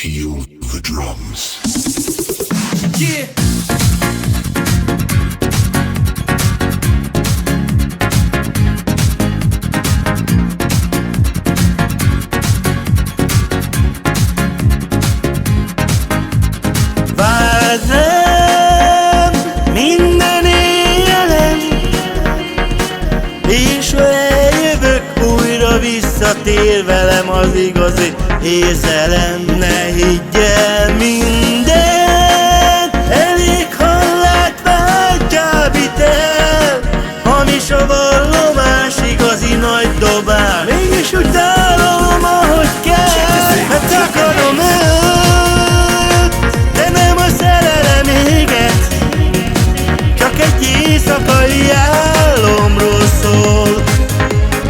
Feel the drums. Yeah. Várd rám minden éjjelen, és ha eljövök, újra visszatér velem az igazi érzelem. Ne higgy el mindent, elég hallátván csábít el, hamis a vallomás, igazi nagy dobás. Mégis utálom, ahogy kell, mert akarom őt, de nem a szerelem éget, csak egy éjszakai álomról szól.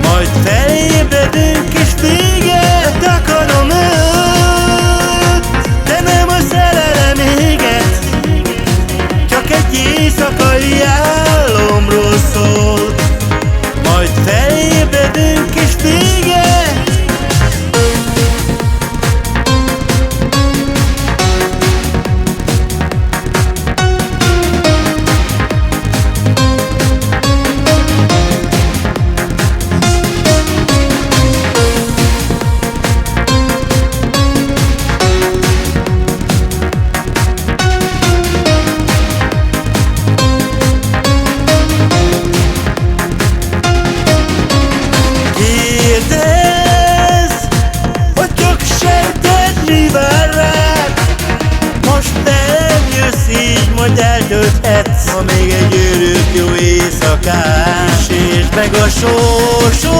Majd felébredünk és véget, akarom őt, de nem a szerelem éget, csak egy éjszakai álomról szól. Majd felébredünk és véget. Kérdezz, hogy csak sejted, mi vár rád. Most nem jössz, így majd eltölthetsz, ha még egy őrült jó éjszakán. És meg a sósod